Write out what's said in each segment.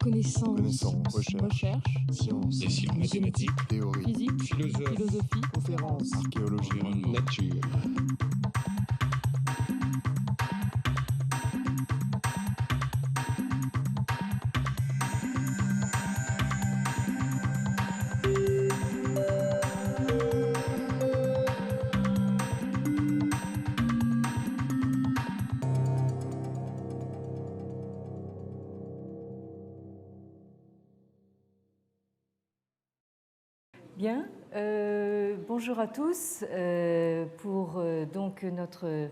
Connaissance, recherche, sciences, dessin, mathématiques, théorie, physique, philosophie, conférences, archéologie, environnement, nature. Bien, bonjour à tous pour donc notre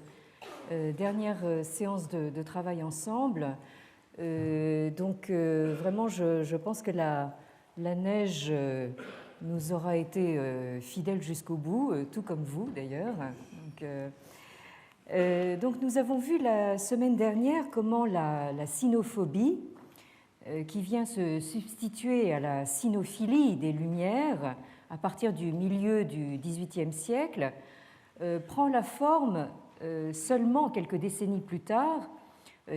dernière séance de travail ensemble. Vraiment, je pense que la neige nous aura été fidèle jusqu'au bout, tout comme vous d'ailleurs. Donc nous avons vu la semaine dernière comment la cynophobie, qui vient se substituer à la cynophilie des Lumières à partir du milieu du XVIIIe siècle, prend la forme seulement quelques décennies plus tard,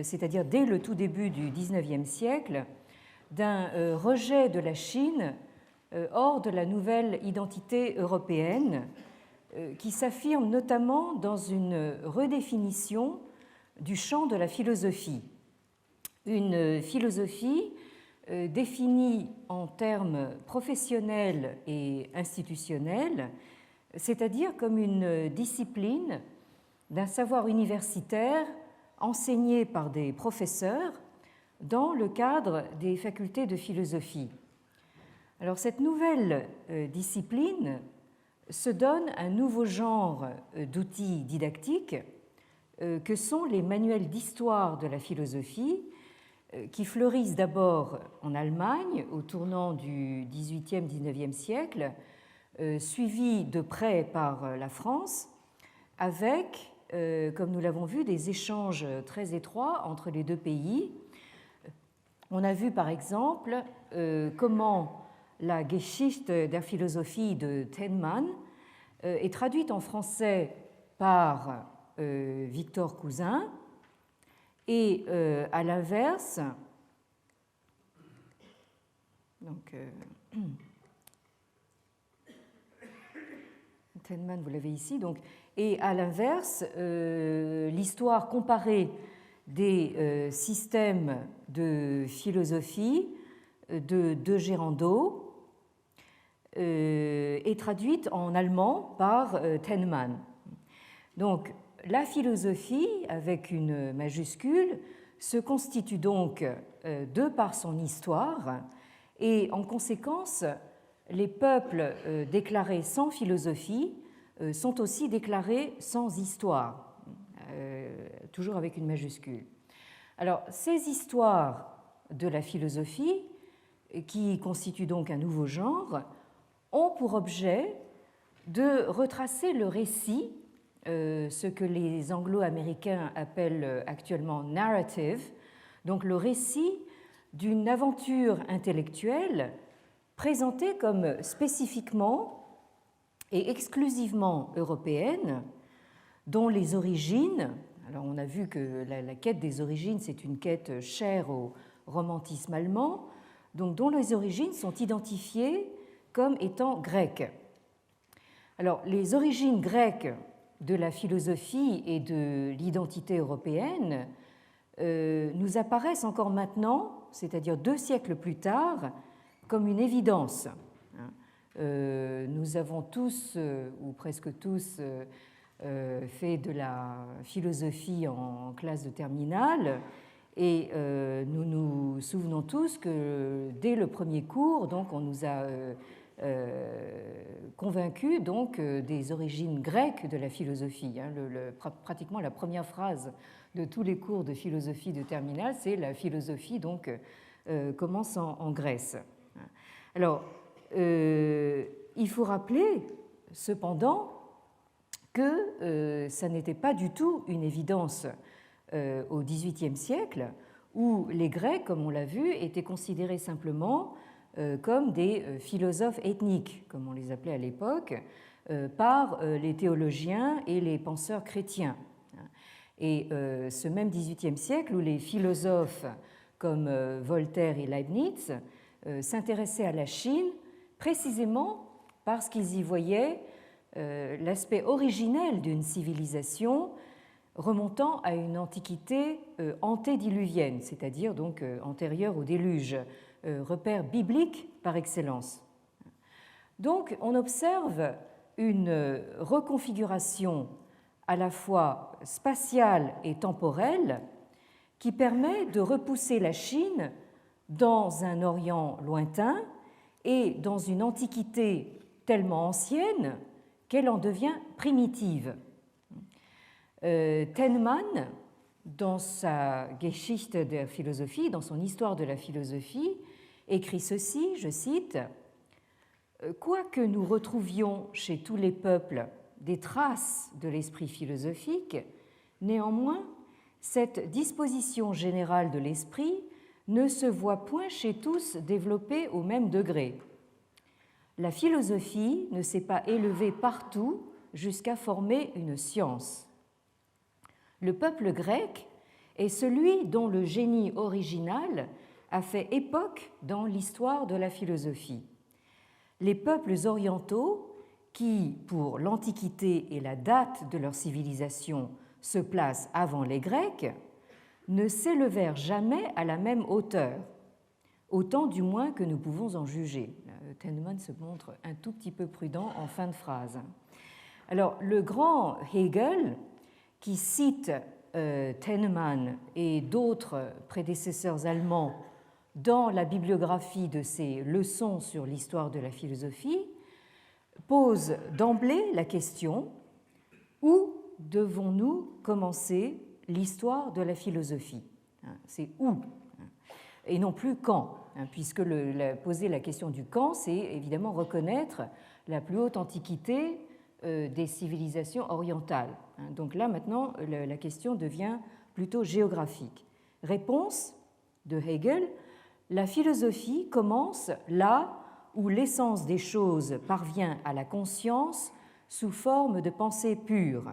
c'est-à-dire dès le tout début du XIXe siècle, d'un rejet de la Chine hors de la nouvelle identité européenne, qui s'affirme notamment dans une redéfinition du champ de la philosophie. Une philosophie définie en termes professionnels et institutionnels, c'est-à-dire comme une discipline d'un savoir universitaire enseigné par des professeurs dans le cadre des facultés de philosophie. Alors cette nouvelle discipline se donne un nouveau genre d'outils didactiques que sont les manuels d'histoire de la philosophie, qui fleurissent d'abord en Allemagne au tournant du XVIIIe-XIXe siècle, suivis de près par la France, avec, comme nous l'avons vu, des échanges très étroits entre les deux pays. On a vu par exemple comment la Geschichte der Philosophie de Tenman est traduite en français par Victor Cousin, et à l'inverse, donc Tenman, vous l'avez ici, donc, et à l'inverse, l'histoire comparée des systèmes de philosophie de Gérando est traduite en allemand par Tenman. Donc, la philosophie, avec une majuscule, se constitue donc de par son histoire et en conséquence, les peuples déclarés sans philosophie sont aussi déclarés sans histoire, toujours avec une majuscule. Alors, ces histoires de la philosophie, qui constituent donc un nouveau genre, ont pour objet de retracer le récit, ce que les anglo-américains appellent actuellement narrative, donc le récit d'une aventure intellectuelle présentée comme spécifiquement et exclusivement européenne, dont les origines, alors on a vu que la quête des origines, c'est une quête chère au romantisme allemand, donc dont les origines sont identifiées comme étant grecques. Alors, les origines grecques de la philosophie et de l'identité européenne nous apparaissent encore maintenant, c'est-à-dire 2 siècles plus tard, comme une évidence. Nous avons tous, ou presque tous, fait de la philosophie en classe de terminale, et nous nous souvenons tous que dès le premier cours, donc, on nous a convaincu donc des origines grecques de la philosophie. Pratiquement la première phrase de tous les cours de philosophie de terminale, c'est la philosophie donc commence en Grèce. Alors, il faut rappeler cependant que ça n'était pas du tout une évidence au XVIIIe siècle, où les Grecs, comme on l'a vu, étaient considérés simplement comme des philosophes ethniques, comme on les appelait à l'époque, par les théologiens et les penseurs chrétiens. Et ce même XVIIIe siècle, où les philosophes comme Voltaire et Leibniz, s'intéressaient à la Chine précisément parce qu'ils y voyaient l'aspect originel d'une civilisation remontant à une antiquité antédiluvienne, c'est-à-dire donc antérieure au déluge, repère biblique par excellence. Donc on observe une reconfiguration à la fois spatiale et temporelle qui permet de repousser la Chine dans un Orient lointain et dans une antiquité tellement ancienne qu'elle en devient primitive. Tenman, dans sa Geschichte der Philosophie, dans son Histoire de la philosophie, écrit ceci, je cite, « Quoique nous retrouvions chez tous les peuples des traces de l'esprit philosophique, néanmoins, cette disposition générale de l'esprit ne se voit point chez tous développée au même degré. La philosophie ne s'est pas élevée partout jusqu'à former une science. Le peuple grec est celui dont le génie original a fait époque dans l'histoire de la philosophie. Les peuples orientaux, qui, pour l'Antiquité et la date de leur civilisation, se placent avant les Grecs, ne s'élevèrent jamais à la même hauteur, autant du moins que nous pouvons en juger. Tenman se montre un tout petit peu prudent en fin de phrase. Alors, le grand Hegel, qui cite Tenman et d'autres prédécesseurs allemands dans la bibliographie de ses leçons sur l'histoire de la philosophie, pose d'emblée la question « Où devons-nous commencer l'histoire de la philosophie ?» C'est où et non plus quand, puisque poser la question du quand, c'est évidemment reconnaître la plus haute antiquité des civilisations orientales. Donc là, maintenant, la question devient plutôt géographique. Réponse de Hegel, la philosophie commence là où l'essence des choses parvient à la conscience sous forme de pensée pure.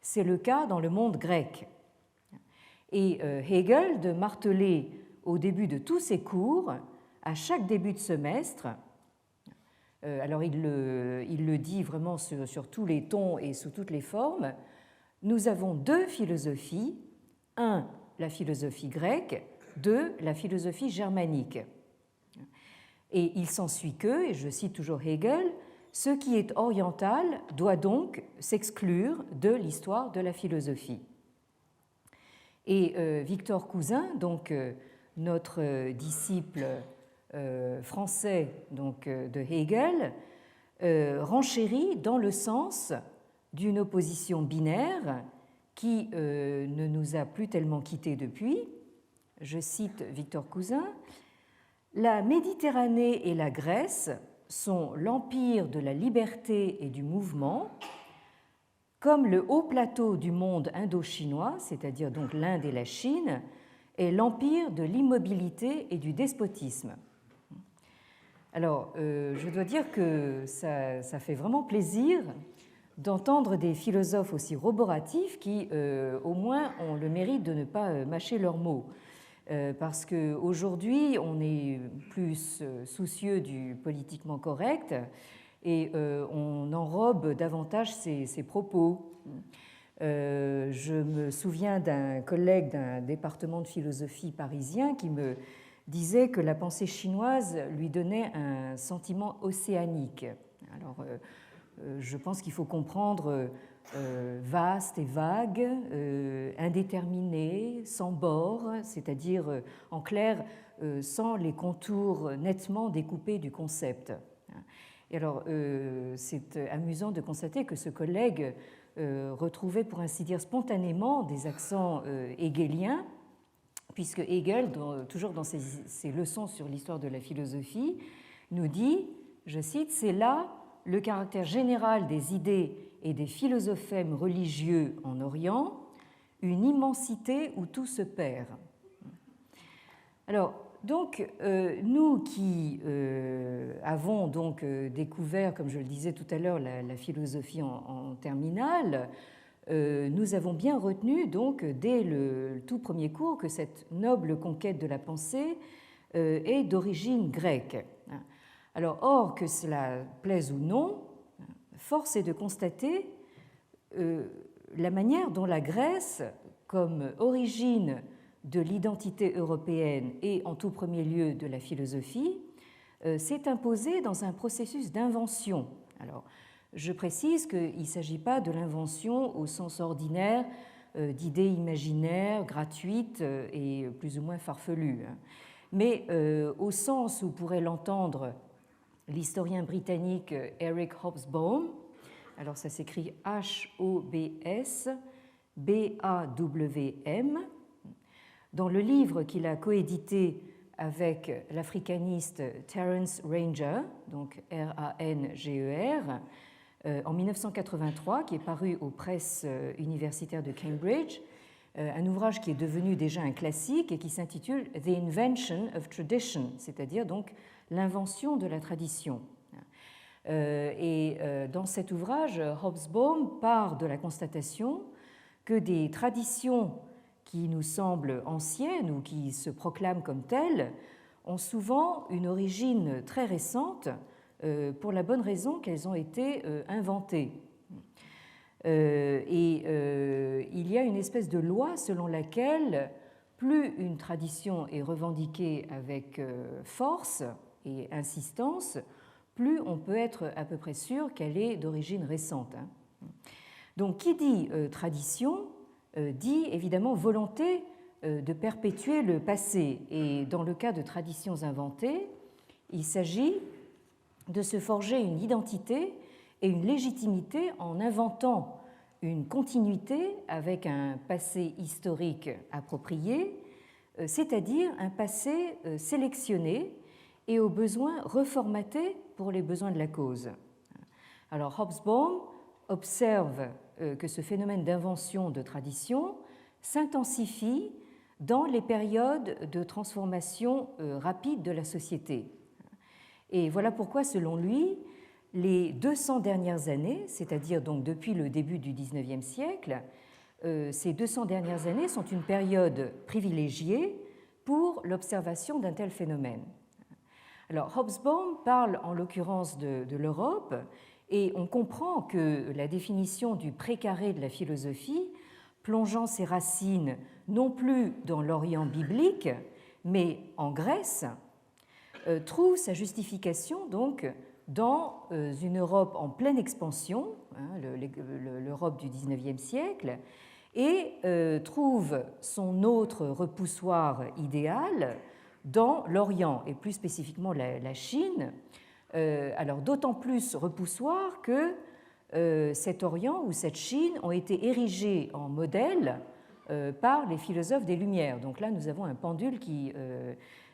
C'est le cas dans le monde grec. Et Hegel de marteler au début de tous ses cours, à chaque début de semestre, alors il le dit vraiment sur tous les tons et sous toutes les formes, nous avons deux philosophies, un, la philosophie grecque, deux, la philosophie germanique. Et il s'ensuit que, et je cite toujours Hegel, ce qui est oriental doit donc s'exclure de l'histoire de la philosophie. Et Victor Cousin, donc notre disciple français donc, de Hegel, renchérit dans le sens d'une opposition binaire qui ne nous a plus tellement quittés depuis. Je cite Victor Cousin, « La Méditerranée et la Grèce sont l'empire de la liberté et du mouvement, comme le haut plateau du monde indo-chinois, c'est-à-dire donc l'Inde et la Chine, est l'empire de l'immobilité et du despotisme. » Alors, je dois dire que ça fait vraiment plaisir d'entendre des philosophes aussi roboratifs qui, au moins, ont le mérite de ne pas mâcher leurs mots. Parce qu'aujourd'hui, on est plus soucieux du politiquement correct et on enrobe davantage ses propos. Je me souviens d'un collègue d'un département de philosophie parisien qui me disait que la pensée chinoise lui donnait un sentiment océanique. Alors, je pense qu'il faut comprendre vaste et vague, indéterminé, sans bord, c'est-à-dire, en clair, sans les contours nettement découpés du concept. Et alors, c'est amusant de constater que ce collègue retrouvait, pour ainsi dire, spontanément des accents hegeliens, puisque Hegel, toujours dans ses leçons sur l'histoire de la philosophie, nous dit, je cite, « C'est là le caractère général des idées et des philosophèmes religieux en Orient, une immensité où tout se perd. » Alors, donc, nous qui avons donc découvert, comme je le disais tout à l'heure, la philosophie en terminale, nous avons bien retenu donc dès le tout premier cours que cette noble conquête de la pensée est d'origine grecque. Alors, or, que cela plaise ou non, force est de constater la manière dont la Grèce, comme origine de l'identité européenne et en tout premier lieu de la philosophie, s'est imposée dans un processus d'invention. Alors, je précise qu'il ne s'agit pas de l'invention au sens ordinaire d'idées imaginaires, gratuites et plus ou moins farfelues, mais au sens où pourrait l'entendre l'historien britannique Eric Hobsbawm. Alors ça s'écrit H-O-B-S-B-A-W-M. Dans le livre qu'il a coédité avec l'africaniste Terence Ranger, donc R-A-N-G-E-R, en 1983, qui est paru aux presses universitaires de Cambridge, un ouvrage qui est devenu déjà un classique et qui s'intitule The Invention of Tradition, c'est-à-dire donc l'invention de la tradition. Et dans cet ouvrage, Hobsbawm part de la constatation que des traditions qui nous semblent anciennes ou qui se proclament comme telles ont souvent une origine très récente pour la bonne raison qu'elles ont été inventées. Et il y a une espèce de loi selon laquelle plus une tradition est revendiquée avec force et insistance, plus on peut être à peu près sûr qu'elle est d'origine récente. Donc, qui dit tradition dit évidemment volonté de perpétuer le passé. Et dans le cas de traditions inventées, il s'agit de se forger une identité et une légitimité en inventant une continuité avec un passé historique approprié, c'est-à-dire un passé sélectionné et au besoin reformaté pour les besoins de la cause. Alors Hobsbawm observe que ce phénomène d'invention de tradition s'intensifie dans les périodes de transformation rapide de la société. Et voilà pourquoi, selon lui, les 200 dernières années, c'est-à-dire donc depuis le début du XIXe siècle, ces 200 dernières années sont une période privilégiée pour l'observation d'un tel phénomène. Alors Hobsbawm parle en l'occurrence de l'Europe et on comprend que la définition du précaré de la philosophie, plongeant ses racines non plus dans l'Orient biblique, mais en Grèce, trouve sa justification donc dans une Europe en pleine expansion, l'Europe du XIXe siècle, et trouve son autre repoussoir idéal dans l'Orient, et plus spécifiquement la Chine, alors d'autant plus repoussoir que cet Orient ou cette Chine ont été érigés en modèle par les philosophes des Lumières. Donc là, nous avons un pendule qui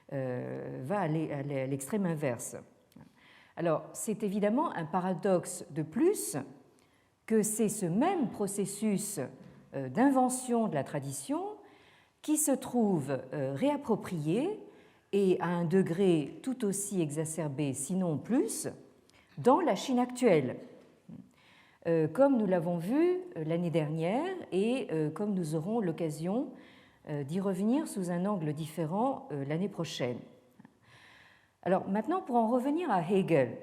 va aller à l'extrême inverse. Alors, c'est évidemment un paradoxe de plus que c'est ce même processus d'invention de la tradition qui se trouve réapproprié et à un degré tout aussi exacerbé, sinon plus, dans la Chine actuelle, comme nous l'avons vu l'année dernière et comme nous aurons l'occasion d'y revenir sous un angle différent l'année prochaine. Alors maintenant, pour en revenir à Hegel,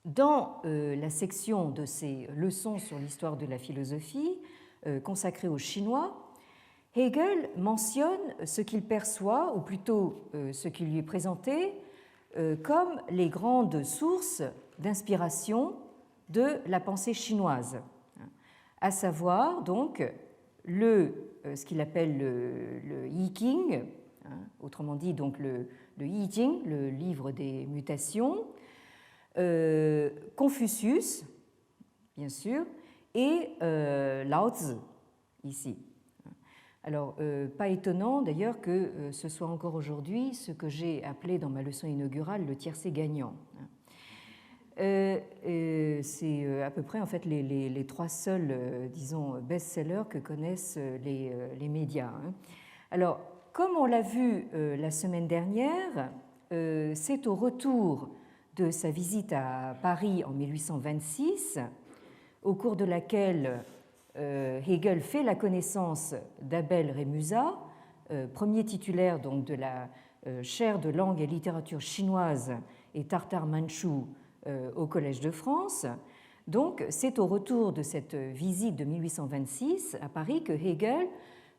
dans la section de ses leçons sur l'histoire de la philosophie consacrée aux Chinois, Hegel mentionne ce qu'il perçoit, ou plutôt ce qui lui est présenté, comme les grandes sources d'inspiration de la pensée chinoise, à savoir donc ce qu'il appelle le Yiqing, autrement dit donc le I Ching, le livre des mutations, Confucius, bien sûr, et Lao Tzu, ici. Alors, pas étonnant d'ailleurs que ce soit encore aujourd'hui ce que j'ai appelé dans ma leçon inaugurale le tiercé gagnant. C'est à peu près en fait les trois seuls, disons, best-sellers que connaissent les médias. Alors, comme on l'a vu la semaine dernière, c'est au retour de sa visite à Paris en 1826, au cours de laquelle Hegel fait la connaissance d'Abel Rémusat, premier titulaire donc de la chaire de langue et littérature chinoise et tartare mandchou au Collège de France. Donc, c'est au retour de cette visite de 1826 à Paris que Hegel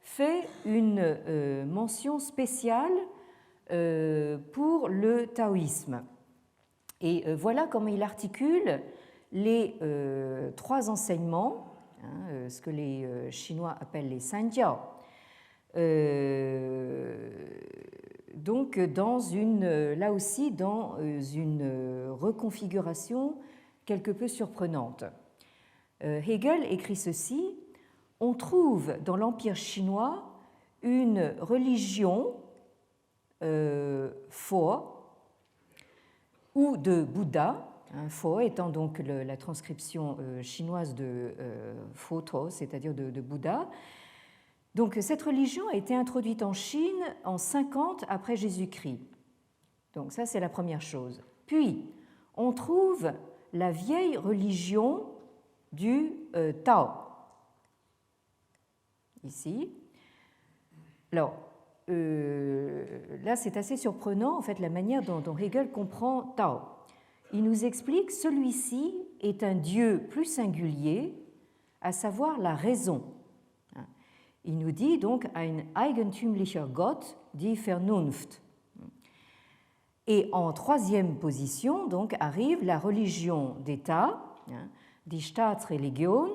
fait une mention spéciale pour le taoïsme. Et voilà comment il articule les trois enseignements, ce que les Chinois appellent les sanjiao, donc là aussi dans une reconfiguration quelque peu surprenante. Hegel écrit ceci: on trouve dans l'Empire chinois une religion Fo ou de Bouddha, Fo étant donc la transcription chinoise de Foto, c'est-à-dire de Bouddha. Donc cette religion a été introduite en Chine en 50 après Jésus-Christ. Donc ça, c'est la première chose. Puis, on trouve la vieille religion du Tao, ici. Alors, là, c'est assez surprenant, en fait, la manière dont Hegel comprend Tao. Il nous explique que celui-ci est un Dieu plus singulier, à savoir la raison. Il nous dit donc ein eigentümlicher Gott, die Vernunft. Et en troisième position, donc, arrive la religion d'État, die Staatsreligion,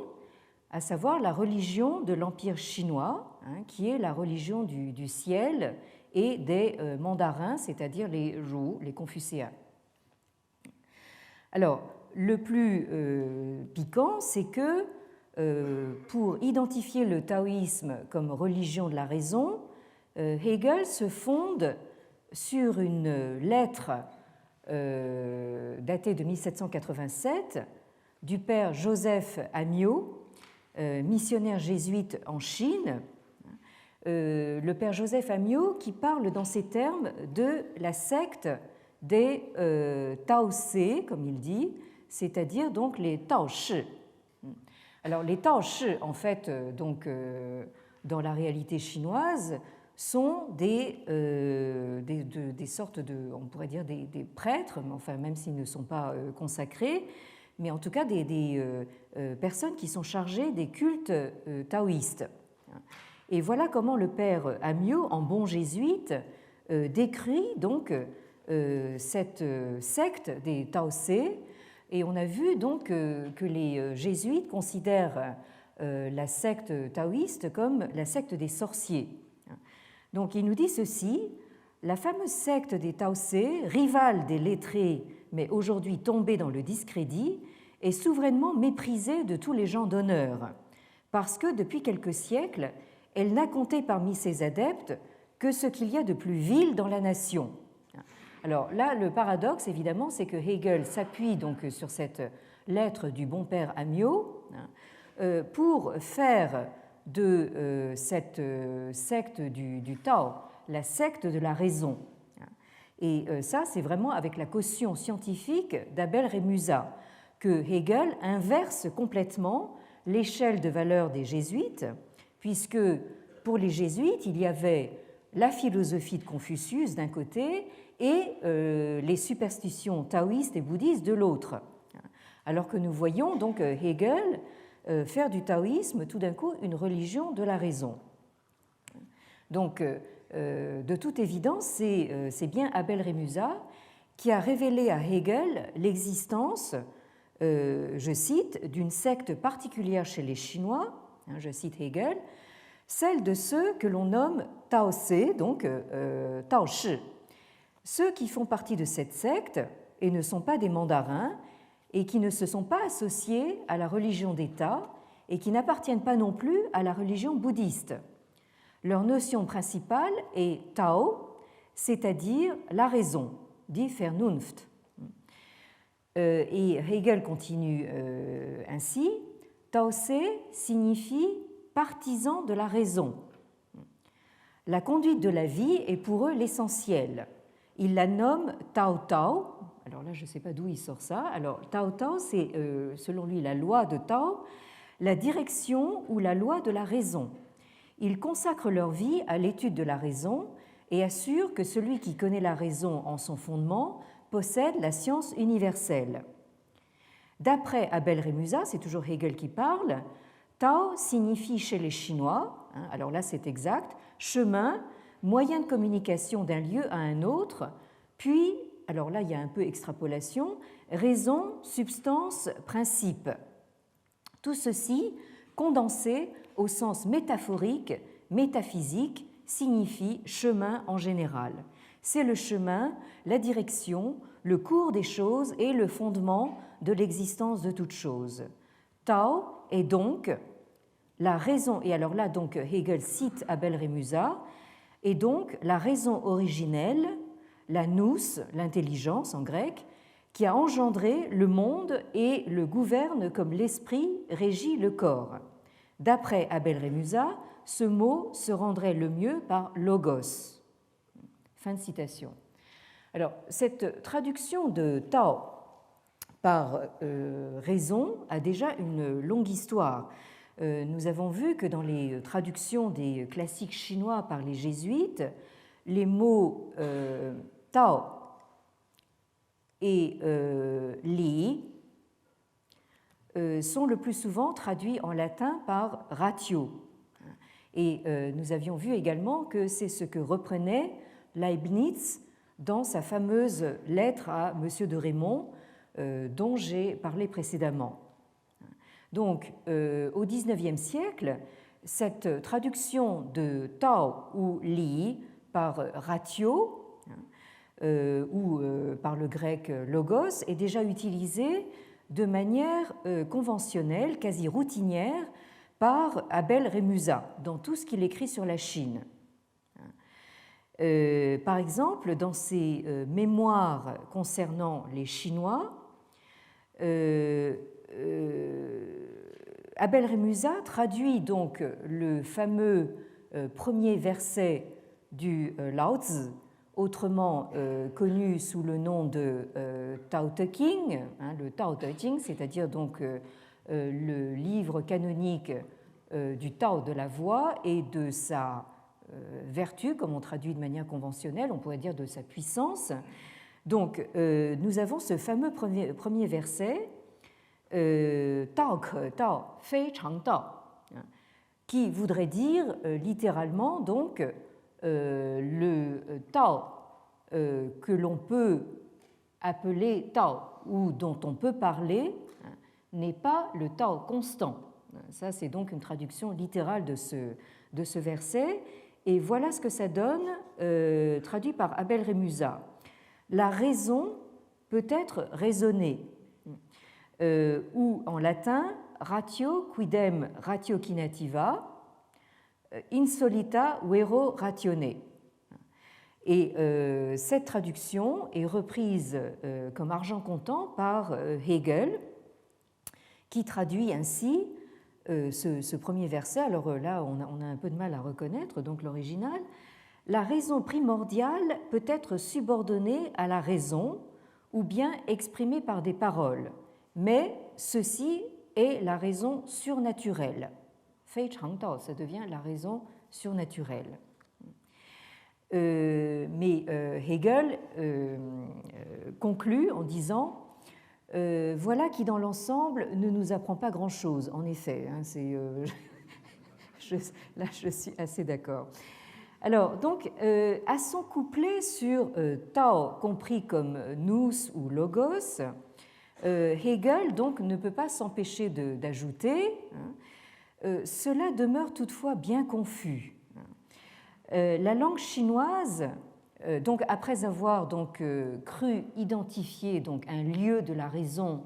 à savoir la religion de l'Empire chinois, qui est la religion du ciel et des mandarins, c'est-à-dire les Zhou, les confucéens. Alors, le plus piquant, c'est que pour identifier le taoïsme comme religion de la raison, Hegel se fonde sur une lettre datée de 1787 du père Joseph Amyot, missionnaire jésuite en Chine. Le père Joseph Amyot qui parle dans ces termes de la secte des Taoçé, comme il dit, c'est-à-dire donc les Taoshi. Alors les Taoshi, en fait, donc, dans la réalité chinoise, sont des sortes de, on pourrait dire des prêtres, enfin, même s'ils ne sont pas consacrés, mais en tout cas des personnes qui sont chargées des cultes taoïstes. Et voilà comment le père Amyot, en bon jésuite, décrit donc cette secte des Taoçé. Et on a vu donc que les jésuites considèrent la secte taoïste comme la secte des sorciers. Donc il nous dit ceci: la fameuse secte des Taoçé, rivale des lettrés, mais aujourd'hui tombée dans le discrédit, est souverainement méprisée de tous les gens d'honneur, parce que depuis quelques siècles, elle n'a compté parmi ses adeptes que ce qu'il y a de plus vil dans la nation. Alors là, le paradoxe, évidemment, c'est que Hegel s'appuie donc sur cette lettre du bon père Amyot pour faire de cette secte du Tao la secte de la raison. Et ça, c'est vraiment avec la caution scientifique d'Abel Rémusat que Hegel inverse complètement l'échelle de valeur des jésuites, puisque pour les jésuites, il y avait la philosophie de Confucius d'un côté et les superstitions taoïstes et bouddhistes de l'autre. Alors que nous voyons donc Hegel faire du taoïsme tout d'un coup une religion de la raison. Donc, de toute évidence, c'est bien Abel Rémusat qui a révélé à Hegel l'existence, je cite, d'une secte particulière chez les Chinois, je cite Hegel, celle de ceux que l'on nomme Taoçé, donc Taoshi. Ceux qui font partie de cette secte et ne sont pas des mandarins et qui ne se sont pas associés à la religion d'État et qui n'appartiennent pas non plus à la religion bouddhiste. Leur notion principale est Tao, c'est-à-dire la raison, dit Vernunft. Et Hegel continue ainsi: Taoçé signifie partisan de la raison. La conduite de la vie est pour eux l'essentiel. Il la nomme Tao Tao. Alors là, je ne sais pas d'où il sort ça. Alors, Tao Tao, c'est selon lui la loi de Tao, la direction ou la loi de la raison. Ils consacrent leur vie à l'étude de la raison et assurent que celui qui connaît la raison en son fondement possède la science universelle. D'après Abel Rémusat, c'est toujours Hegel qui parle, Tao signifie chez les Chinois, alors là c'est exact, chemin, moyen de communication d'un lieu à un autre, puis, alors là il y a un peu extrapolation, raison, substance, principe. Tout ceci, condensé au sens métaphorique, métaphysique, signifie chemin en général. C'est le chemin, la direction, le cours des choses et le fondement de l'existence de toute chose. Tao est donc la raison, et alors là donc Hegel cite Abel Rémusat, est donc la raison originelle, la nous, l'intelligence en grec, qui a engendré le monde et le gouverne comme l'esprit régit le corps. D'après Abel Rémusat, ce mot se rendrait le mieux par logos. Fin de citation. Alors, cette traduction de Tao par raison a déjà une longue histoire. Nous avons vu que dans les traductions des classiques chinois par les jésuites, les mots Tao et Li sont le plus souvent traduits en latin par ratio. Et nous avions vu également que c'est ce que reprenait Leibniz dans sa fameuse lettre à M. de Raymond, dont j'ai parlé précédemment. Donc, au XIXe siècle, cette traduction de Tao ou Li par ratio ou par le grec logos est déjà utilisée de manière conventionnelle, quasi routinière, par Abel Rémusat dans tout ce qu'il écrit sur la Chine. Par exemple, dans ses mémoires concernant les Chinois, Abel Rémusat traduit donc le fameux premier verset du Lao Tzu, autrement connu sous le nom de Tao Te Ching, le Tao Te Ching, c'est-à-dire donc le livre canonique du Tao de la voix et de sa vertu, comme on traduit de manière conventionnelle, on pourrait dire de sa puissance. Donc, nous avons ce fameux premier verset, Tao Ke Tao, Fei Chang Tao, qui voudrait dire littéralement donc le Tao que l'on peut appeler Tao ou dont on peut parler n'est pas le Tao constant. Ça, c'est donc une traduction littérale de ce verset. Et voilà ce que ça donne, traduit par Abel Rémusat. La raison peut être raisonnée, ou en latin, ratio quidem ratiocinativa, insolita vero ratione. Et cette traduction est reprise comme argent comptant par Hegel, qui traduit ainsi ce premier verset. Alors là, on a un peu de mal à reconnaître donc l'original. La raison primordiale peut être subordonnée à la raison ou bien exprimée par des paroles, mais ceci est la raison surnaturelle. Fei Chang Tao, ça devient la raison surnaturelle. Mais Hegel conclut en disant voilà qui, dans l'ensemble, ne nous apprend pas grand-chose. En effet, là, je suis assez d'accord. Alors, donc, à son couplet sur Tao, compris comme nous ou logos, Hegel donc ne peut pas s'empêcher d'ajouter cela demeure toutefois bien confus. La langue chinoise, donc après avoir donc cru identifier donc un lieu de la raison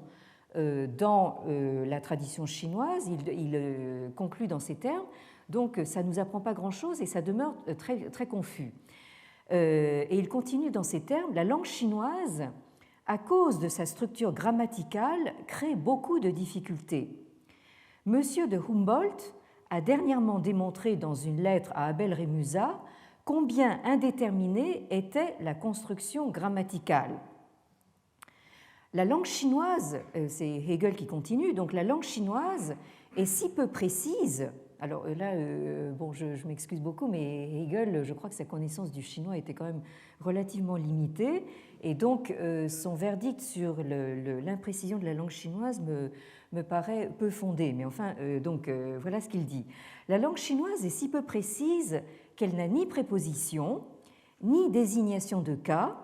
dans la tradition chinoise, il conclut dans ces termes. Donc ça ne nous apprend pas grand-chose et ça demeure très, très confus. Et il continue dans ces termes, la langue chinoise, à cause de sa structure grammaticale, crée beaucoup de difficultés. Monsieur de Humboldt a dernièrement démontré dans une lettre à Abel Rémusat combien indéterminée était la construction grammaticale. La langue chinoise, c'est Hegel qui continue, donc la langue chinoise est si peu précise. Alors là, bon, je m'excuse beaucoup, mais Hegel, je crois que sa connaissance du chinois était quand même relativement limitée, et donc son verdict sur l'imprécision de la langue chinoise me paraît peu fondé. Mais enfin, voilà ce qu'il dit. La langue chinoise est si peu précise qu'elle n'a ni préposition, ni désignation de cas.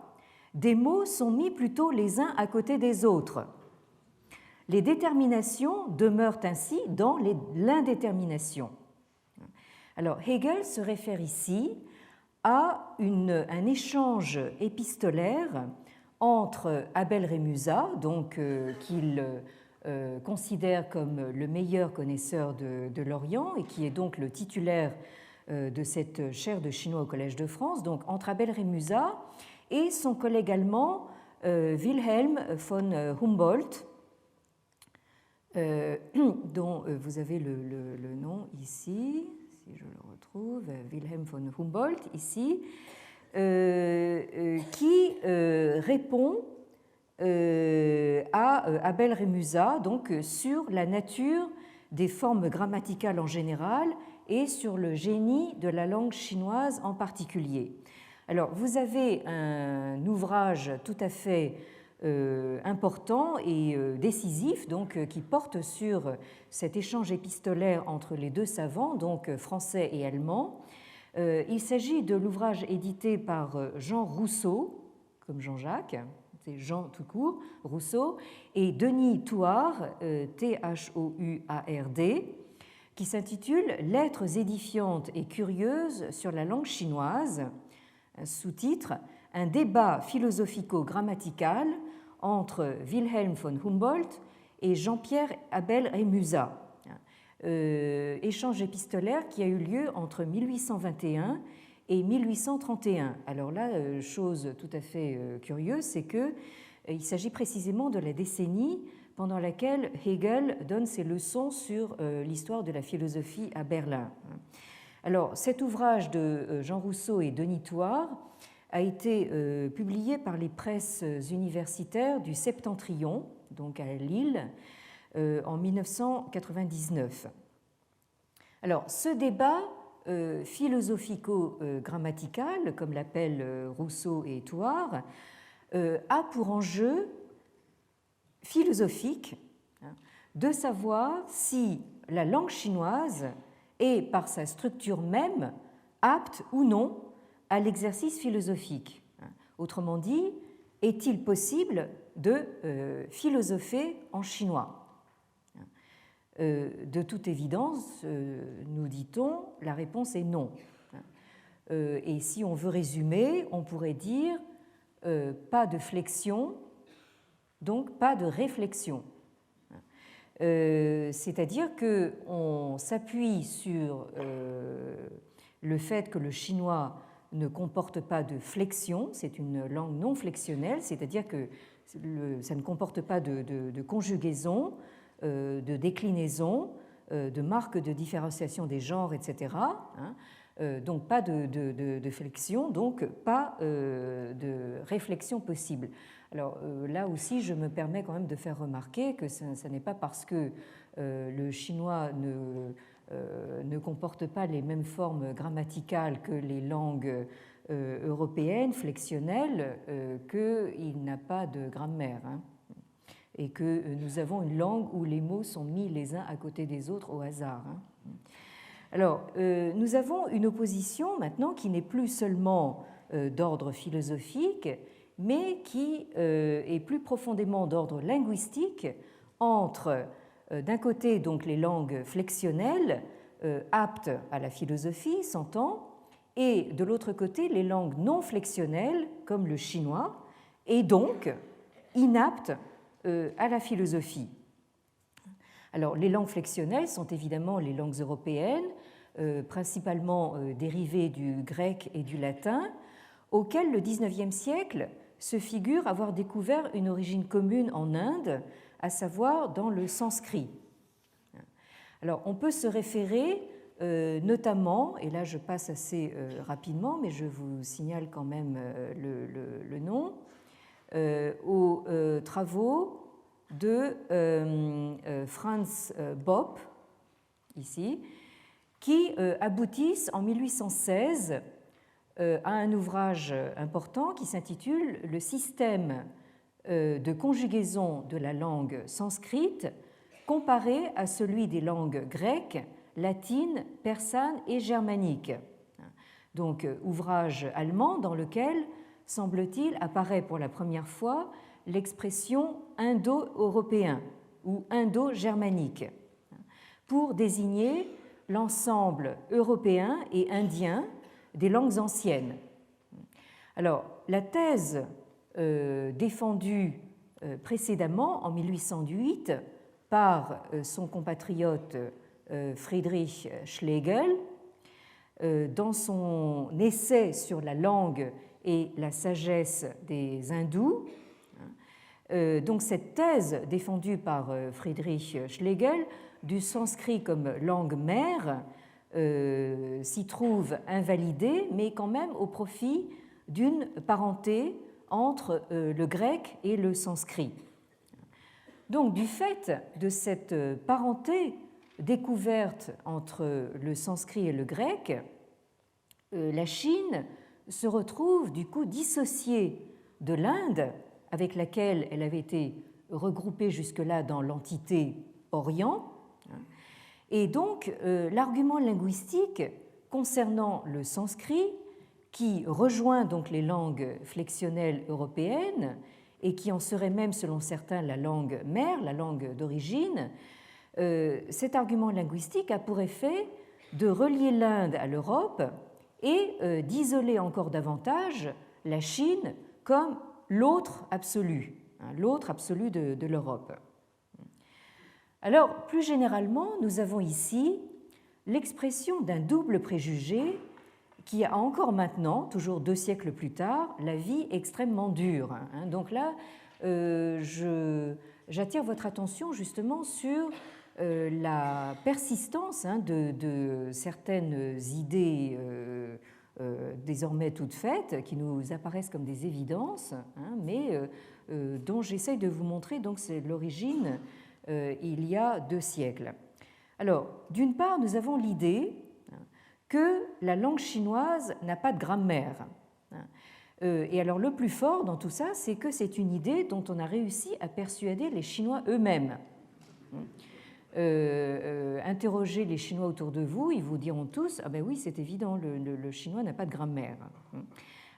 Des mots sont mis plutôt les uns à côté des autres. Les déterminations demeurent ainsi dans l'indétermination. Alors, Hegel se réfère ici à un échange épistolaire entre Abel Rémusat, donc qu'il considère comme le meilleur connaisseur de l'Orient et qui est donc le titulaire de cette chaire de chinois au Collège de France, donc entre Abel Rémusat et son collègue allemand Wilhelm von Humboldt, dont vous avez le nom ici, si je le retrouve, Wilhelm von Humboldt ici, qui répond à Abel Rémusat donc, sur la nature des formes grammaticales en général et sur le génie de la langue chinoise en particulier. Alors, vous avez un ouvrage tout à fait important et décisif donc, qui porte sur cet échange épistolaire entre les deux savants, donc français et allemand. Il s'agit de l'ouvrage édité par Jean Rousseau, comme Jean-Jacques, c'est Jean tout court, Rousseau, et Denis Thouard, Thouard, qui s'intitule « Lettres édifiantes et curieuses sur la langue chinoise », sous-titre « Un débat philosophico-grammatical entre Wilhelm von Humboldt et Jean-Pierre Abel Rémusat ». Échange épistolaire qui a eu lieu entre 1821 et 1831. Alors là, chose tout à fait curieuse, c'est qu'il s'agit précisément de la décennie pendant laquelle Hegel donne ses leçons sur l'histoire de la philosophie à Berlin. Alors, cet ouvrage de Jean Rousseau et Denis Thouard a été publié par les presses universitaires du Septentrion, donc à Lille, en 1999. Alors, ce débat philosophico-grammatical, comme l'appellent Rousseau et Thouard, a pour enjeu philosophique de savoir si la langue chinoise est, par sa structure même, apte ou non à l'exercice philosophique. Autrement dit, est-il possible de philosopher en chinois ? De toute évidence, nous dit-on, la réponse est non. Et si on veut résumer, on pourrait dire pas de flexion, donc pas de réflexion. C'est-à-dire qu'on s'appuie sur le fait que le chinois ne comporte pas de flexion, c'est une langue non flexionnelle, c'est-à-dire que ça ne comporte pas de conjugaison, de déclinaison, de marque de différenciation des genres, etc. Donc pas de flexion, donc pas de réflexion possible. Alors là aussi, je me permets quand même de faire remarquer que ce n'est pas parce que le chinois ne comporte pas les mêmes formes grammaticales que les langues européennes, flexionnelles, qu'il n'a pas de grammaire. Et que nous avons une langue où les mots sont mis les uns à côté des autres au hasard. Alors, nous avons une opposition maintenant qui n'est plus seulement d'ordre philosophique, mais qui est plus profondément d'ordre linguistique entre, d'un côté, donc les langues flexionnelles, aptes à la philosophie, s'entend, et de l'autre côté, les langues non flexionnelles, comme le chinois, et donc inaptes à la philosophie. Alors, les langues flexionnelles sont évidemment les langues européennes, principalement dérivées du grec et du latin, auxquelles le XIXe siècle se figure avoir découvert une origine commune en Inde, à savoir dans le sanskrit. Alors, on peut se référer notamment, et là je passe assez rapidement, mais je vous signale quand même le nom, aux travaux de Franz Bopp, ici, qui aboutissent en 1816 à un ouvrage important qui s'intitule « Le système de conjugaison de la langue sanscrite comparé à celui des langues grecques, latines, persanes et germaniques ». Donc, ouvrage allemand dans lequel, semble-t-il, apparaît pour la première fois l'expression indo-européen ou indo-germanique pour désigner l'ensemble européen et indien des langues anciennes. Alors, la thèse défendue précédemment, en 1808, par son compatriote Friedrich Schlegel, dans son essai sur la langue et la sagesse des hindous. Donc cette thèse défendue par Friedrich Schlegel du sanskrit comme langue mère s'y trouve invalidée, mais quand même au profit d'une parenté entre le grec et le sanskrit. Donc du fait de cette parenté découverte entre le sanskrit et le grec, la Chine se retrouve du coup dissociée de l'Inde, avec laquelle elle avait été regroupée jusque-là dans l'entité Orient. Et donc l'argument linguistique concernant le sanskrit, qui rejoint donc les langues flexionnelles européennes et qui en serait même, selon certains, la langue mère, la langue d'origine, cet argument linguistique a pour effet de relier l'Inde à l'Europe et d'isoler encore davantage la Chine comme l'autre absolu, l'autre absolu de l'Europe. Alors, plus généralement, nous avons ici l'expression d'un double préjugé qui a encore maintenant, toujours 2 siècles plus tard, la vie extrêmement dure. Donc là, j'attire votre attention justement sur la persistance de certaines idées désormais toutes faites, qui nous apparaissent comme des évidences, mais dont j'essaye de vous montrer donc c'est l'origine il y a 2 siècles. Alors, d'une part, nous avons l'idée que la langue chinoise n'a pas de grammaire. Et alors, le plus fort dans tout ça, c'est que c'est une idée dont on a réussi à persuader les Chinois eux-mêmes. Interrogez les Chinois autour de vous, ils vous diront tous « Ah ben oui, c'est évident, le chinois n'a pas de grammaire. »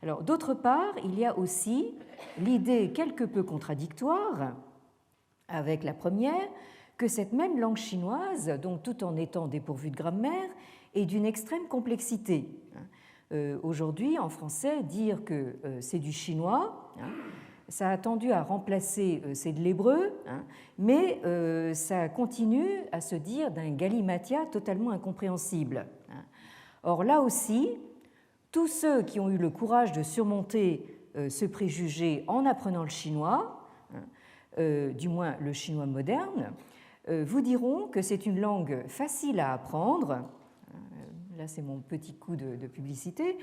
Alors, d'autre part, il y a aussi l'idée quelque peu contradictoire avec la première, que cette même langue chinoise, donc tout en étant dépourvue de grammaire, est d'une extrême complexité. Aujourd'hui, en français, dire que c'est du chinois, ça a tendu à remplacer c'est de l'hébreu, mais ça continue à se dire d'un galimatia totalement incompréhensible. Or là aussi, tous ceux qui ont eu le courage de surmonter ce préjugé en apprenant le chinois, du moins le chinois moderne, vous diront que c'est une langue facile à apprendre, là c'est mon petit coup de publicité,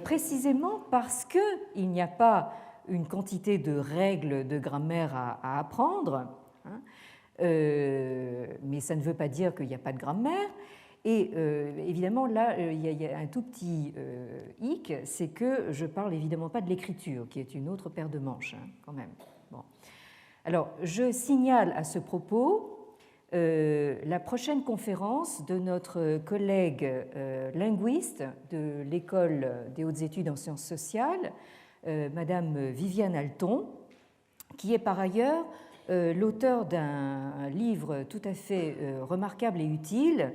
précisément parce qu'il n'y a pas une quantité de règles de grammaire à apprendre, mais ça ne veut pas dire qu'il n'y a pas de grammaire. Et évidemment, là, il y a un tout petit hic, c'est que je ne parle évidemment pas de l'écriture, qui est une autre paire de manches, quand même. Bon. Alors, je signale à ce propos la prochaine conférence de notre collègue linguiste de l'École des hautes études en sciences sociales, Madame Viviane Alton, qui est par ailleurs l'auteur d'un livre tout à fait remarquable et utile,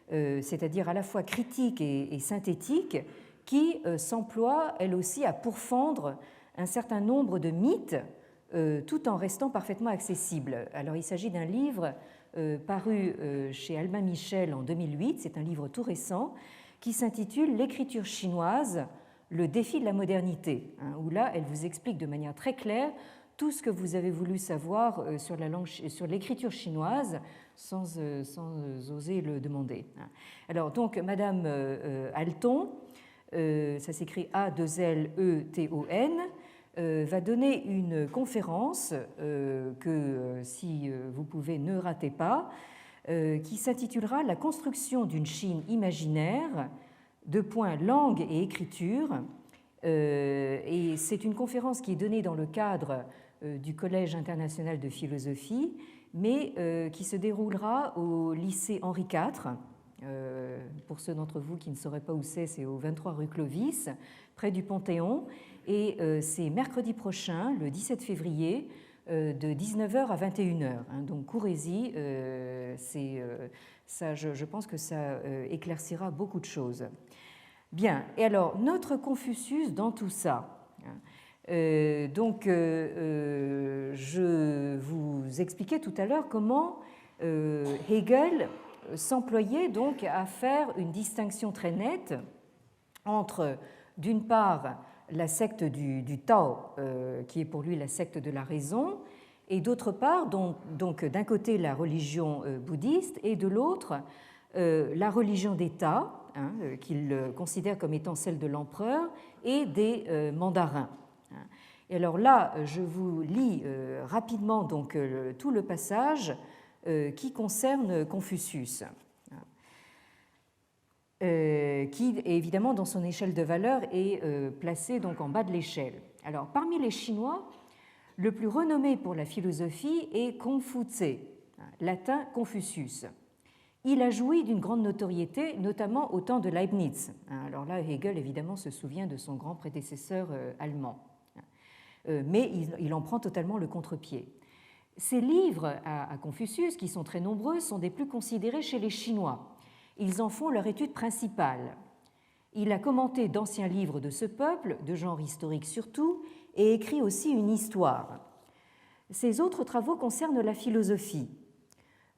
c'est-à-dire à la fois critique et synthétique, qui s'emploie elle aussi à pourfendre un certain nombre de mythes tout en restant parfaitement accessible. Alors il s'agit d'un livre paru chez Albin Michel en 2008, c'est un livre tout récent, qui s'intitule « L'écriture chinoise, le défi de la modernité », où là elle vous explique de manière très claire tout ce que vous avez voulu savoir sur l'écriture chinoise sans oser le demander. Alors donc Madame Alton, ça s'écrit A2LETON, va donner une conférence que, si vous pouvez, ne ratez pas, qui s'intitulera « La construction d'une Chine imaginaire, langue et écriture ». Et c'est une conférence qui est donnée dans le cadre du Collège international de philosophie, mais qui se déroulera au lycée Henri IV. Pour ceux d'entre vous qui ne sauraient pas où c'est au 23 rue Clovis, près du Panthéon. Et c'est mercredi prochain, le 17 février, de 19h à 21h. Donc courez-y, je pense que ça éclaircira beaucoup de choses. Bien, et alors notre Confucius dans tout ça. Je vous expliquais tout à l'heure comment Hegel s'employait donc à faire une distinction très nette entre, d'une part, la secte du Tao, qui est pour lui la secte de la raison, et d'autre part, donc d'un côté, la religion bouddhiste, et de l'autre, la religion d'État, qu'il considère comme étant celle de l'empereur, et des mandarins. Et alors là, je vous lis rapidement donc, tout le passage qui concerne Confucius, qui évidemment dans son échelle de valeur est placé donc en bas de l'échelle. Alors parmi les Chinois, le plus renommé pour la philosophie est Confucé, latin Confucius. Il a joui d'une grande notoriété, notamment au temps de Leibniz. Alors là, Hegel évidemment se souvient de son grand prédécesseur allemand, mais il en prend totalement le contre-pied. Ces livres à Confucius, qui sont très nombreux, sont des plus considérés chez les Chinois. Ils en font leur étude principale. Il a commenté d'anciens livres de ce peuple, de genre historique surtout, et écrit aussi une histoire. Ses autres travaux concernent la philosophie.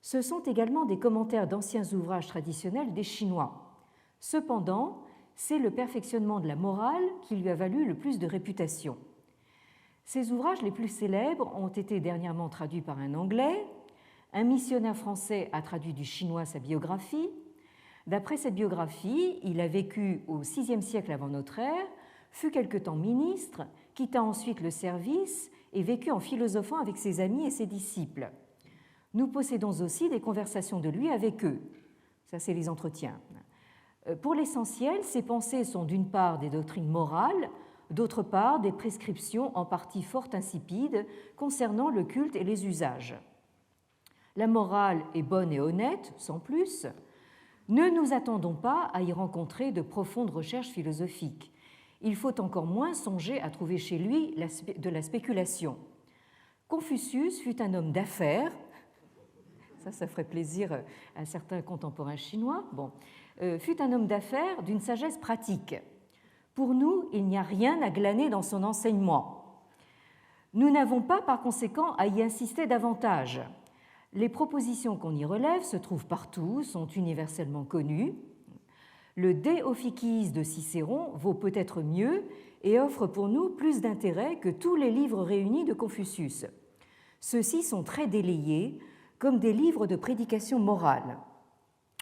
Ce sont également des commentaires d'anciens ouvrages traditionnels des Chinois. Cependant, c'est le perfectionnement de la morale qui lui a valu le plus de réputation. Ses ouvrages les plus célèbres ont été dernièrement traduits par un Anglais. Un missionnaire français a traduit du chinois sa biographie. D'après cette biographie, il a vécu au VIe siècle avant notre ère, fut quelque temps ministre, quitta ensuite le service et vécut en philosophant avec ses amis et ses disciples. Nous possédons aussi des conversations de lui avec eux. Ça, c'est les entretiens. Pour l'essentiel, ses pensées sont d'une part des doctrines morales, d'autre part des prescriptions en partie fort insipides concernant le culte et les usages. La morale est bonne et honnête, sans plus. Ne nous attendons pas à y rencontrer de profondes recherches philosophiques. Il faut encore moins songer à trouver chez lui de la spéculation. Confucius fut un homme d'affaires. Ça ferait plaisir à certains contemporains chinois. Fut un homme d'affaires d'une sagesse pratique. Pour nous, il n'y a rien à glaner dans son enseignement. Nous n'avons pas, par conséquent, à y insister davantage. Les propositions qu'on y relève se trouvent partout, sont universellement connues. Le De Officiis de Cicéron vaut peut-être mieux et offre pour nous plus d'intérêt que tous les livres réunis de Confucius. Ceux-ci sont très délayés, comme des livres de prédication morale.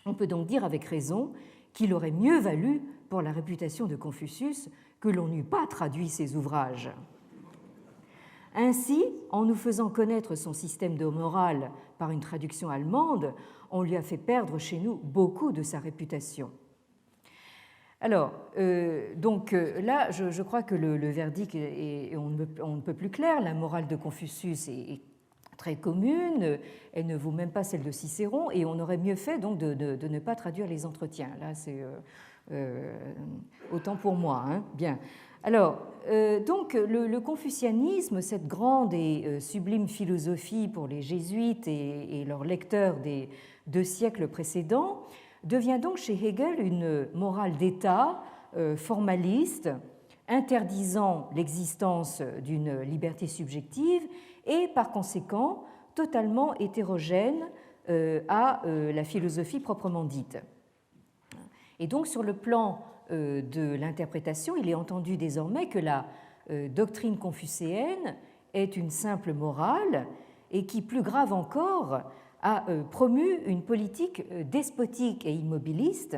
On peut donc dire avec raison qu'il aurait mieux valu pour la réputation de Confucius que l'on n'eût pas traduit ses ouvrages. Ainsi, en nous faisant connaître son système de morale par une traduction allemande, on lui a fait perdre chez nous beaucoup de sa réputation. Alors, là, je crois que le verdict est on ne peut plus clair. La morale de Confucius est très commune, elle ne vaut même pas celle de Cicéron, et on aurait mieux fait donc de ne pas traduire les entretiens. Là, c'est autant pour moi. Bien. Alors, donc, le confucianisme, cette grande et sublime philosophie pour les jésuites et leurs lecteurs des 2 siècles précédents, devient donc chez Hegel une morale d'État formaliste, interdisant l'existence d'une liberté subjective et par conséquent totalement hétérogène à la philosophie proprement dite. Et donc sur le plan de l'interprétation, il est entendu désormais que la doctrine confucéenne est une simple morale et qui, plus grave encore, a promu une politique despotique et immobiliste.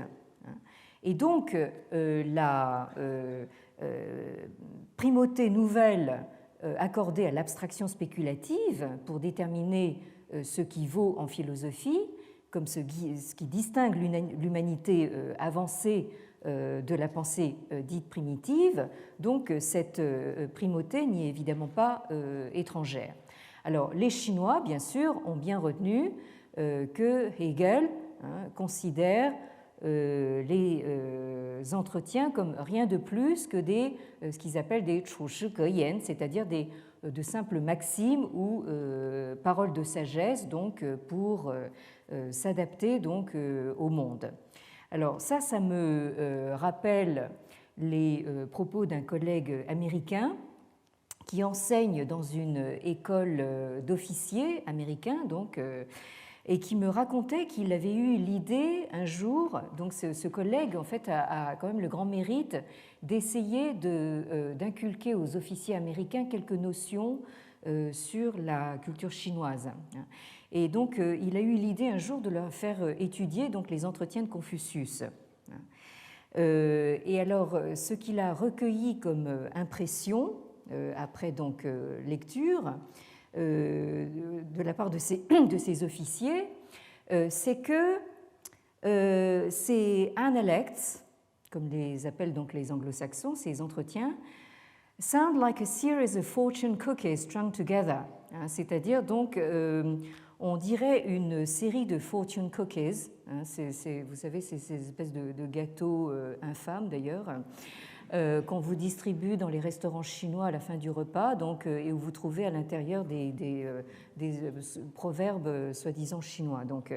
Et donc primauté nouvelle accordée à l'abstraction spéculative pour déterminer ce qui vaut en philosophie, comme ce qui distingue l'humanité avancée de la pensée dite primitive. Donc cette primauté n'y est évidemment pas étrangère. Alors les Chinois, bien sûr, ont bien retenu que Hegel considère les entretiens comme rien de plus que ce qu'ils appellent des chushikeyen, c'est-à-dire de simples maximes ou paroles de sagesse, donc pour s'adapter donc au monde. Alors ça me rappelle les propos d'un collègue américain qui enseigne dans une école d'officiers américains, donc et qui me racontait qu'il avait eu l'idée un jour, donc ce collègue en fait a quand même le grand mérite d'essayer d'inculquer aux officiers américains quelques notions sur la culture chinoise. Et donc il a eu l'idée un jour de leur faire étudier donc les entretiens de Confucius. Et alors ce qu'il a recueilli comme impression après donc lecture de la part de ces officiers, c'est que ces analects, comme les appellent donc les anglo-saxons, ces entretiens, sound like a series of fortune cookies strung together, c'est-à-dire donc on dirait une série de fortune cookies, vous savez, ces espèces de gâteaux infâmes d'ailleurs, qu'on vous distribue dans les restaurants chinois à la fin du repas, donc, et où vous trouvez à l'intérieur des proverbes soi-disant chinois. Donc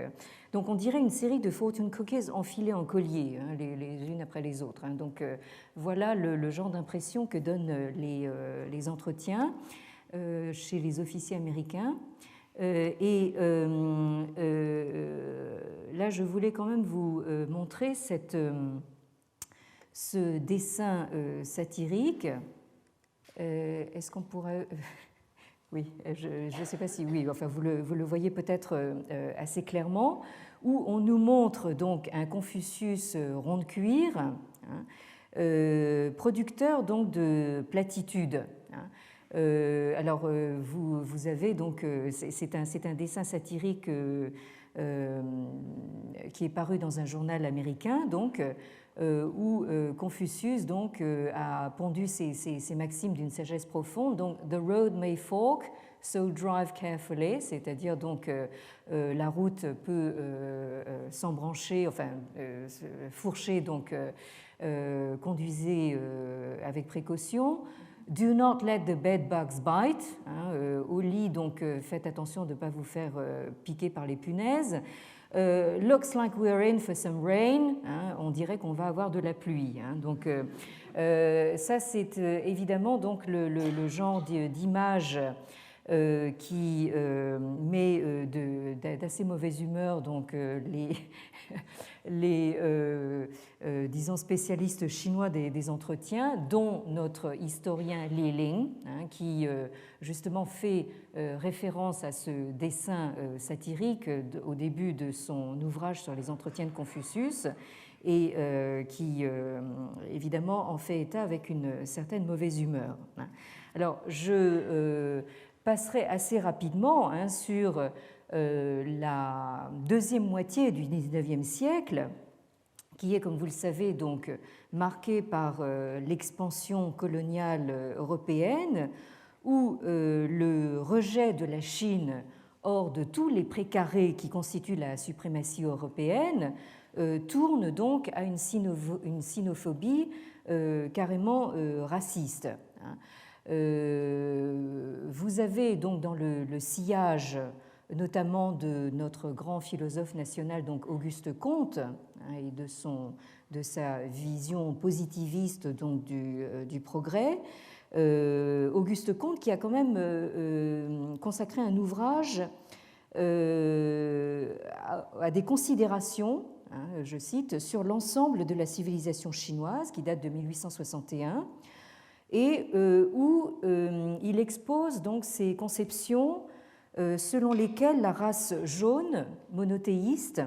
on dirait une série de fortune cookies enfilées en collier, les unes après les autres. Donc voilà le genre d'impression que donnent les entretiens chez les officiers américains. Et là, je voulais quand même vous montrer ce dessin satirique. Est-ce qu'on pourrait... Oui, je ne sais pas si... Oui, enfin, vous le voyez peut-être assez clairement, où on nous montre donc un Confucius rond de cuir, producteur donc de platitudes. Alors, vous avez donc... C'est un dessin satirique qui est paru dans un journal américain, donc... où Confucius donc, a pondu ces maximes d'une sagesse profonde. Donc, the road may fork, so drive carefully, c'est-à-dire donc la route peut s'embrancher, enfin fourcher, donc conduisez avec précaution. Do not let the bed bugs bite. Au lit, donc faites attention de ne pas vous faire piquer par les punaises. Looks like we're in for some rain. On dirait qu'on va avoir de la pluie. Donc ça, c'est évidemment donc le genre d'image qui met d'assez mauvaise humeur donc les disons spécialistes chinois des entretiens, dont notre historien Li Ling, qui justement fait référence à ce dessin satirique au début de son ouvrage sur les entretiens de Confucius et qui évidemment en fait état avec une certaine mauvaise humeur. Alors je passerai assez rapidement sur la deuxième moitié du XIXe siècle, qui est, comme vous le savez, donc marquée par l'expansion coloniale européenne, où le rejet de la Chine hors de tous les précarés qui constituent la suprématie européenne tourne donc à une sinophobie carrément raciste. Vous avez donc dans le sillage notamment de notre grand philosophe national, donc Auguste Comte, et de sa vision positiviste donc du progrès. Auguste Comte qui a quand même consacré un ouvrage à des considérations, je cite, sur l'ensemble de la civilisation chinoise qui date de 1861 et où il expose donc ces conceptions selon lesquelles la race jaune monothéiste,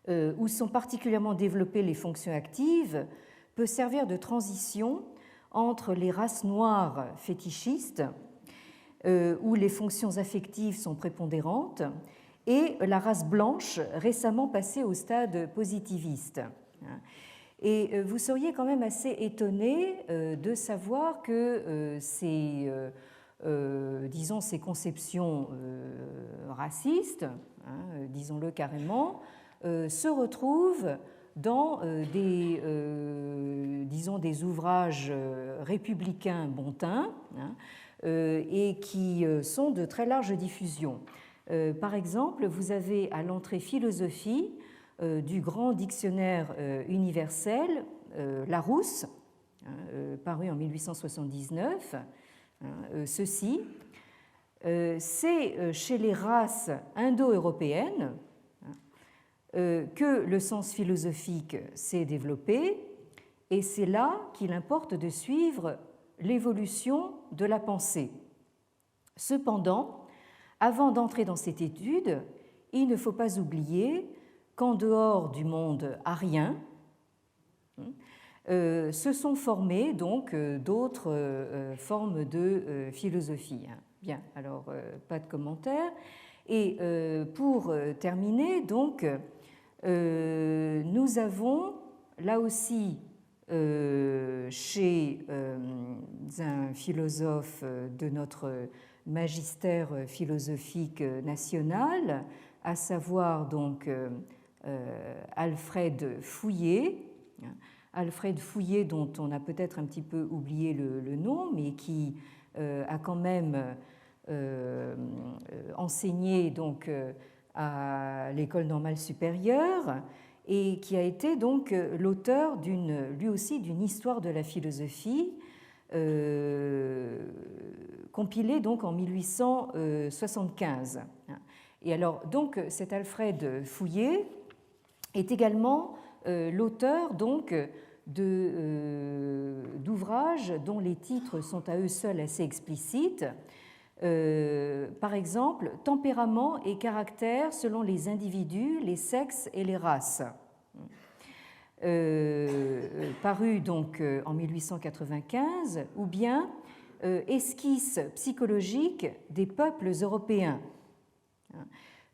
où sont particulièrement développées les fonctions actives, peut servir de transition entre les races noires fétichistes, où les fonctions affectives sont prépondérantes, et la race blanche récemment passée au stade positiviste. Et vous seriez quand même assez étonné de savoir que disons, ces conceptions racistes, disons-le carrément, se retrouvent dans disons, des ouvrages républicains bon teint, et qui sont de très large diffusion. Par exemple, vous avez à l'entrée philosophie du grand dictionnaire universel, Larousse, paru en 1879, ceci. C'est chez les races indo-européennes que le sens philosophique s'est développé, et c'est là qu'il importe de suivre l'évolution de la pensée. Cependant, avant d'entrer dans cette étude, il ne faut pas oublier qu'en dehors du monde arien, se sont formées donc d'autres formes de philosophie. Bien, alors pas de commentaires. Et pour terminer, donc, nous avons là aussi chez un philosophe de notre magistère philosophique national, à savoir donc Alfred Fouillé. Alfred Fouillé, dont on a peut-être un petit peu oublié le nom, mais qui a quand même enseigné donc à l'École normale supérieure et qui a été donc l'auteur lui aussi d'une histoire de la philosophie compilée donc en 1875. Et alors donc cet Alfred Fouillé est également l'auteur donc d'ouvrages dont les titres sont à eux seuls assez explicites. Par exemple, Tempérament et caractère selon les individus, les sexes et les races, paru donc en 1895, ou bien Esquisse psychologique des peuples européens,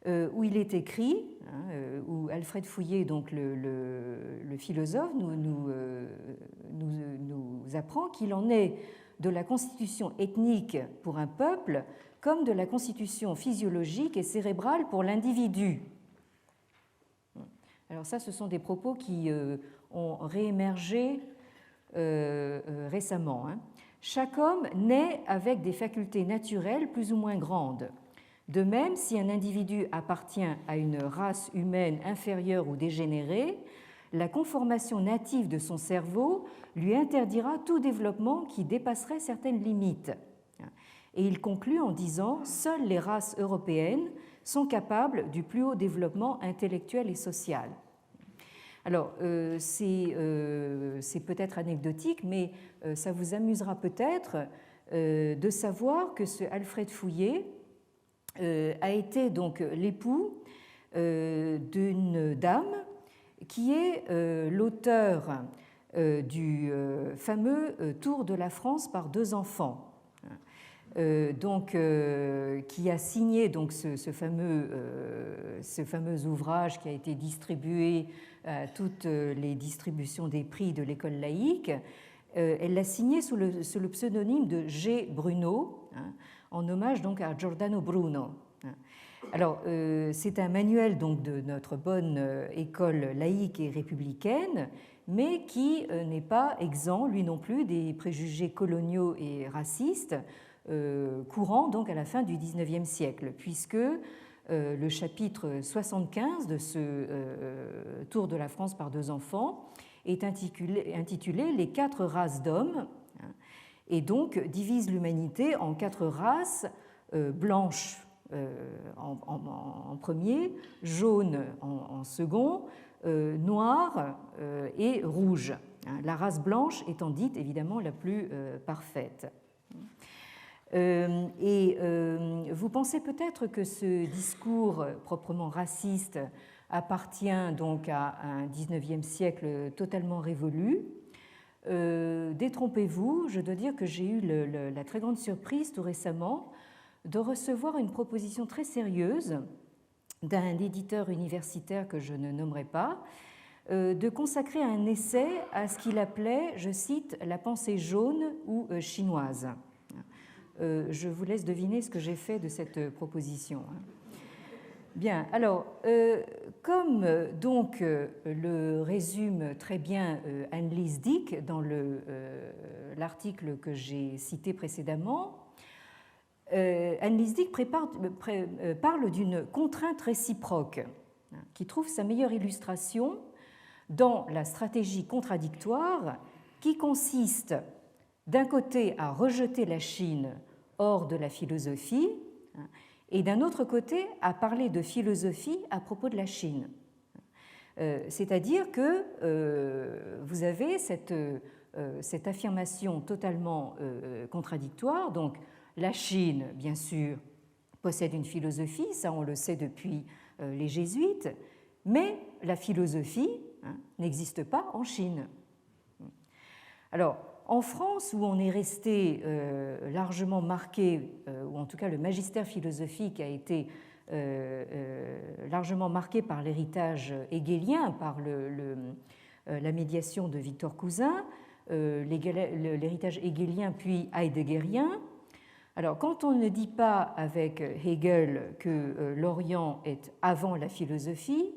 où il est écrit, où Alfred Fouillé, donc le philosophe, nous apprend qu'il en est de la constitution ethnique pour un peuple comme de la constitution physiologique et cérébrale pour l'individu. Alors ça, ce sont des propos qui ont réémergé récemment. Chaque homme naît avec des facultés naturelles plus ou moins grandes. De même, si un individu appartient à une race humaine inférieure ou dégénérée, la conformation native de son cerveau lui interdira tout développement qui dépasserait certaines limites. Et il conclut en disant « Seules les races européennes sont capables du plus haut développement intellectuel et social ». Alors, c'est peut-être anecdotique, mais ça vous amusera peut-être de savoir que ce Alfred Fouillé a été donc l'époux d'une dame qui est l'auteur du fameux Tour de la France par deux enfants, donc qui a signé donc ce fameux ouvrage qui a été distribué à toutes les distributions des prix de l'école laïque. Elle l'a signé sous le pseudonyme de G. Bruno, en hommage donc à Giordano Bruno. Alors, c'est un manuel donc de notre bonne école laïque et républicaine, mais qui n'est pas exempt, lui non plus, des préjugés coloniaux et racistes courants donc à la fin du XIXe siècle, puisque le chapitre 75 de ce Tour de la France par deux enfants est intitulé « Les quatre races d'hommes », et donc divise l'humanité en quatre races blanches en premier, jaune en second, noir et rouge. La race blanche étant dite évidemment la plus parfaite. Et vous pensez peut-être que ce discours proprement raciste appartient donc à un XIXe siècle totalement révolu. Détrompez-vous, je dois dire que j'ai eu la très grande surprise tout récemment de recevoir une proposition très sérieuse d'un éditeur universitaire que je ne nommerai pas, de consacrer un essai à ce qu'il appelait, je cite, la pensée jaune ou chinoise. Je vous laisse deviner ce que j'ai fait de cette proposition. Bien, alors, comme donc le résume très bien Annelies Dick dans l'article que j'ai cité précédemment, Annelies Dick parle d'une contrainte réciproque qui trouve sa meilleure illustration dans la stratégie contradictoire qui consiste d'un côté à rejeter la Chine hors de la philosophie et d'un autre côté à parler de philosophie à propos de la Chine. C'est-à-dire que vous avez cette affirmation totalement contradictoire. Donc la Chine, bien sûr, possède une philosophie, ça on le sait depuis les jésuites, mais la philosophie n'existe pas en Chine. Alors, en France, où on est resté largement marqué, ou en tout cas le magistère philosophique a été largement marqué par l'héritage hegelien, par la médiation de Victor Cousin, l'héritage hegelien puis heideggerien. Alors, quand on ne dit pas avec Hegel que l'Orient est avant la philosophie,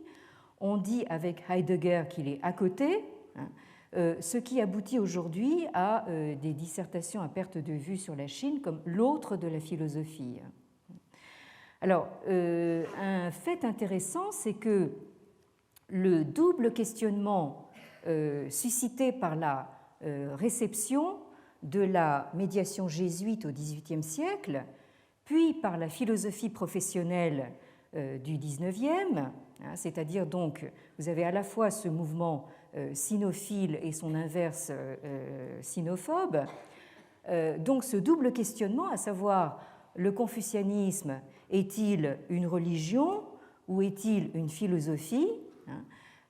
on dit avec Heidegger qu'il est à côté, ce qui aboutit aujourd'hui à des dissertations à perte de vue sur la Chine comme l'autre de la philosophie. Alors, un fait intéressant, c'est que le double questionnement suscité par la réception de la médiation jésuite au XVIIIe siècle, puis par la philosophie professionnelle du XIXe, c'est-à-dire donc vous avez à la fois ce mouvement sinophile et son inverse sinophobe. Donc ce double questionnement, à savoir le confucianisme, est-il une religion ou est-il une philosophie?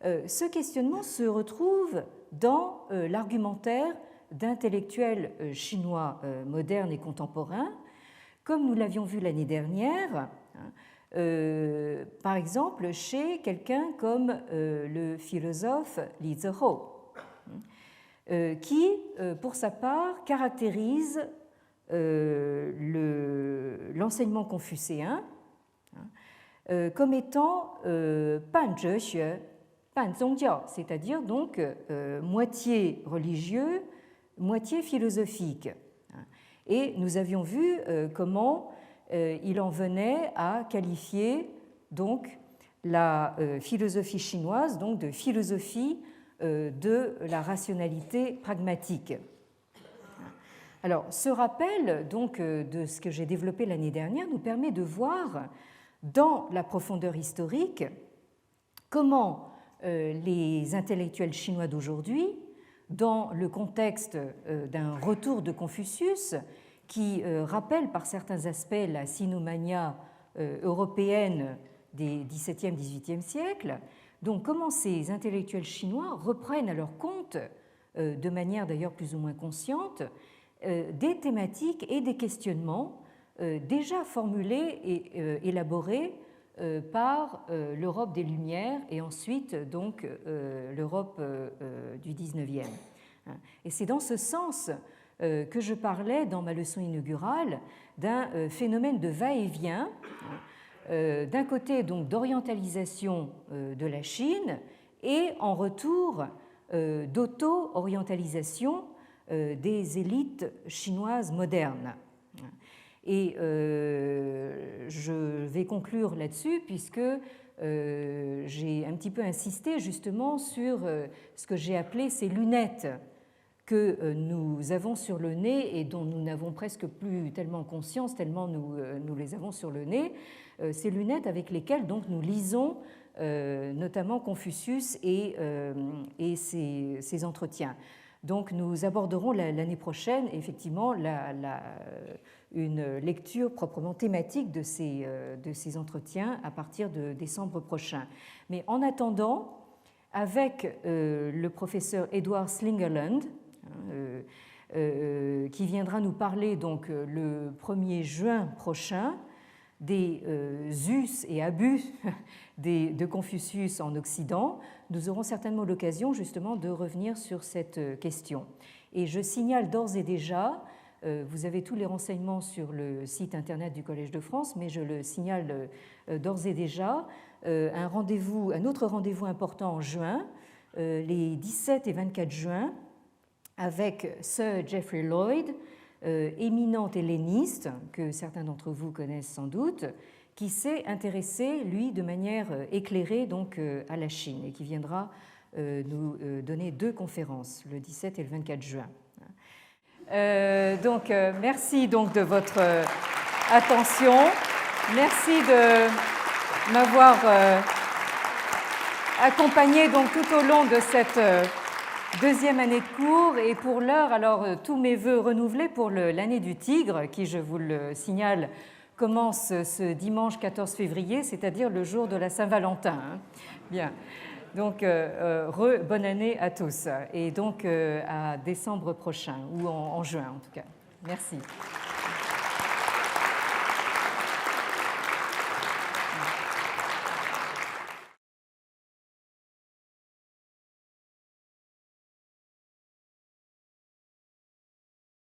Ce questionnement se retrouve dans l'argumentaire d'intellectuels chinois modernes et contemporains, comme nous l'avions vu l'année dernière, par exemple chez quelqu'un comme le philosophe Li Zihou, qui, pour sa part, caractérise l'enseignement confucéen comme étant pan zhexue, pan zongjiao, c'est-à-dire donc moitié religieux, moitié philosophique. Et nous avions vu comment il en venait à qualifier donc la philosophie chinoise donc de philosophie de la rationalité pragmatique. Alors, ce rappel donc de ce que j'ai développé l'année dernière nous permet de voir dans la profondeur historique comment les intellectuels chinois d'aujourd'hui, dans le contexte d'un retour de Confucius qui rappelle par certains aspects la sinomania européenne des XVIIe, XVIIIe siècles, donc comment ces intellectuels chinois reprennent à leur compte, de manière d'ailleurs plus ou moins consciente, des thématiques et des questionnements déjà formulés et élaborés par l'Europe des Lumières et ensuite donc l'Europe du XIXe. Et c'est dans ce sens que je parlais dans ma leçon inaugurale d'un phénomène de va-et-vient, d'un côté donc d'orientalisation de la Chine et en retour d'auto-orientalisation des élites chinoises modernes. Et je vais conclure là-dessus puisque j'ai un petit peu insisté justement sur ce que j'ai appelé ces lunettes que nous avons sur le nez et dont nous n'avons presque plus tellement conscience, tellement nous les avons sur le nez, ces lunettes avec lesquelles donc nous lisons notamment Confucius et ses entretiens. Donc nous aborderons l'année prochaine effectivement une lecture proprement thématique de ces entretiens à partir de décembre prochain. Mais en attendant, avec le professeur Edward Slingerland, qui viendra nous parler donc le 1er juin prochain des us et abus de Confucius en Occident. Nous aurons certainement l'occasion justement de revenir sur cette question. Et je signale d'ores et déjà, vous avez tous les renseignements sur le site internet du Collège de France, mais je le signale d'ores et déjà, un autre rendez-vous important en juin, les 17 et 24 juin, avec Sir Geoffrey Lloyd, éminent helléniste, que certains d'entre vous connaissent sans doute, qui s'est intéressé, lui, de manière éclairée donc, à la Chine et qui viendra nous donner 2 conférences, le 17 et le 24 juin. Merci donc de votre attention. Merci de m'avoir accompagné donc tout au long de cette deuxième année de cours. Et pour l'heure, alors tous mes vœux renouvelés pour l'année du Tigre, qui, je vous le signale, commence ce dimanche 14 février, c'est-à-dire le jour de la Saint-Valentin. Bien. Donc, bonne année à tous. Et donc, à décembre prochain, ou en juin en tout cas. Merci.